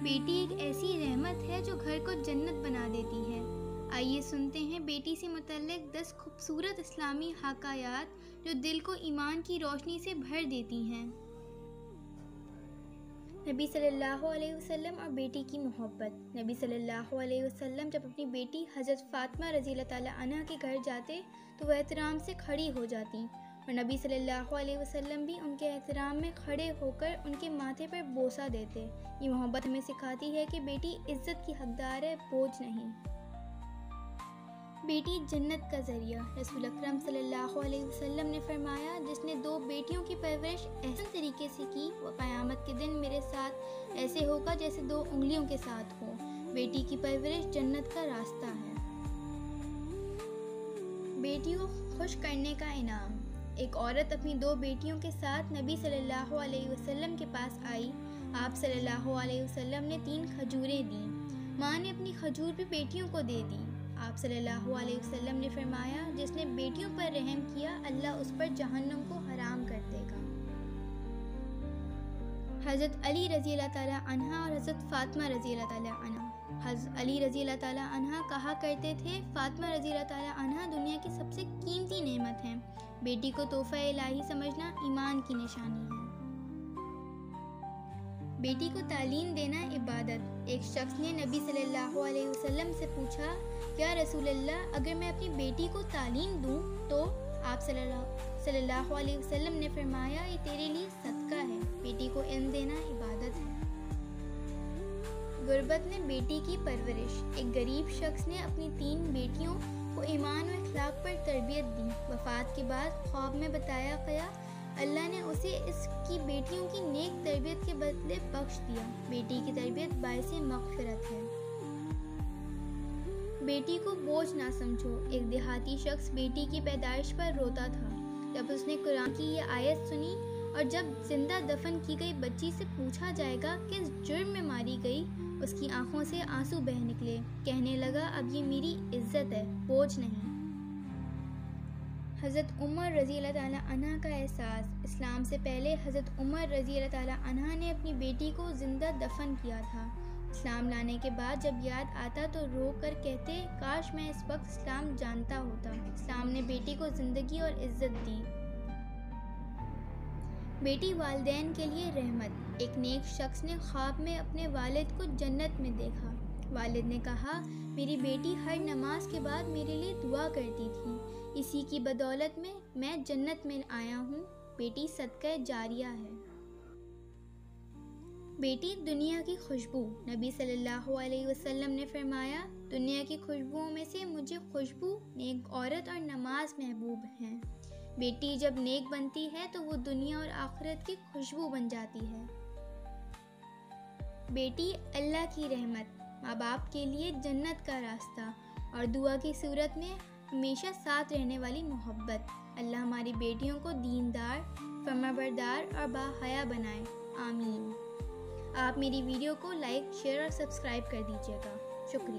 बेटी एक ऐसी रहमत है जो घर को जन्नत बना देती है। आइए सुनते हैं बेटी से मुतल्लिक 10 खूबसूरत इस्लामी हकायात जो दिल को ईमान की रोशनी से भर देती हैं। नबी सल्लल्लाहु अलैहि वसल्लम और बेटी की मोहब्बत। नबी सल्लल्लाहु अलैहि वसल्लम जब अपनी बेटी हज़रत फ़ातिमा रज़ियल्लाहु ताला अन्हा के घर जाते तो वह एहतराम से खड़ी हो जाती और नबी सल्लल्लाहु अलैहि वसल्लम भी उनके एहतराम में खड़े होकर उनके माथे पर बोसा देते। ये मोहब्बत हमें सिखाती है कि बेटी इज़्ज़त की हकदार है, बोझ नहीं। बेटी जन्नत का ज़रिया। रसूल अकरम सल्लल्लाहु अलैहि वसल्लम ने फरमाया, जिसने 2 बेटियों की परवरिश ऐसे तरीके से की वह क़यामत के दिन मेरे साथ ऐसे होगा जैसे 2 उंगलियों के साथ हो। बेटी की परवरिश जन्नत का रास्ता है। बेटियों को खुश करने का इनाम। एक औरत अपनी 2 बेटियों के साथ नबी सल्लल्लाहु अलैहि वसल्लम के पास आई। आप सल्लल्लाहु अलैहि वसल्लम ने 3 खजूरें दी। माँ ने अपनी खजूर भी बेटियों को दे दी। आप सल्लल्लाहु अलैहि वसल्लम ने फरमाया, जिसने बेटियों पर रहम किया अल्लाह उस पर जहन्नम को हराम कर देगा। हज़रत अली रज़ियल्लाहु ताला अन्हा और हज़रत फ़ातिमा रज़ियल्लाहु ताला अन्हा। हज़रत अली रज़ियल्लाहु ताला अन्हा कहा करते थे, फ़ातिमा रज़ियल्लाहु ताला अन्हा दुनिया की सबसे कीमती नेमत है। बेटी को तोहफ़ा इलाही समझना ईमान की निशानी है। बेटी को तालीम देना इबादत। एक शख्स ने नबी सल्लल्लाहु अलैहि वसल्लम से पूछा, या रसूल अल्लाह, अगर मैं अपनी बेटी को तालीम दूँ तो? आप सल्लल्लाहु अलैहि वसल्लम ने फरमाया, ये तेरे लिए सदका है। बेटी को इल्म देना इबादत है। गुरबत में बेटी की परवरिश। एक गरीब शख्स ने अपनी 3 बेटियों को ईमान और अखलाक पर तरबियत दी। वफ़ात के बाद ख्वाब में बताया गया, अल्लाह ने उसे इसकी बेटियों की नेक तरबियत के बदले बख्श दिया। बेटी की तरबियत बाइसे मग़फ़िरत है। बेटी को बोझ ना समझो। एक देहाती शख्स बेटी की पैदाइश पर रोता था। जब उसने कुरान की ये आयत सुनी, और जब जिंदा दफन की गई बच्ची से पूछा जाएगा किस जुर्म में मारी गई, उसकी आंखों से आंसू बह निकले। कहने लगा, अब ये मेरी इज्जत है, बोझ नहीं। हज़रत उमर रज़ियल्लाहु ताला अन्हा का एहसास। इस्लाम से पहले हज़रत उमर रज़ियल्लाहु ताला अन्हा ने अपनी बेटी को जिंदा दफन किया था। इस्लाम लाने के बाद जब याद आता तो रो कर कहते, काश मैं इस वक्त इस्लाम जानता होता। इस्लाम ने बेटी को ज़िंदगी और इज़्ज़त दी। बेटी वालिदैन के लिए रहमत। एक नेक शख्स ने ख्वाब में अपने वालिद को जन्नत में देखा। वालिद ने कहा, मेरी बेटी हर नमाज के बाद मेरे लिए दुआ करती थी, इसी की बदौलत में मैं जन्नत में आया हूँ। बेटी सदका जारिया है। बेटी दुनिया की खुशबू। नबी सल्लल्लाहु अलैहि वसल्लम ने फरमाया, दुनिया की खुशबुओं में से मुझे खुशबू, नेक औरत और नमाज महबूब हैं। बेटी जब नेक बनती है तो वो दुनिया और आखिरत की खुशबू बन जाती है। बेटी अल्लाह की रहमत। माँ बाप के लिए जन्नत का रास्ता और दुआ की सूरत में हमेशा साथ रहने वाली मोहब्बत। अल्लाह हमारी बेटियों को दीनदार, फरमाबरदार और बाहया बनाए, आमीन। आप मेरी वीडियो को लाइक, शेयर और सब्सक्राइब कर दीजिएगा। शुक्रिया।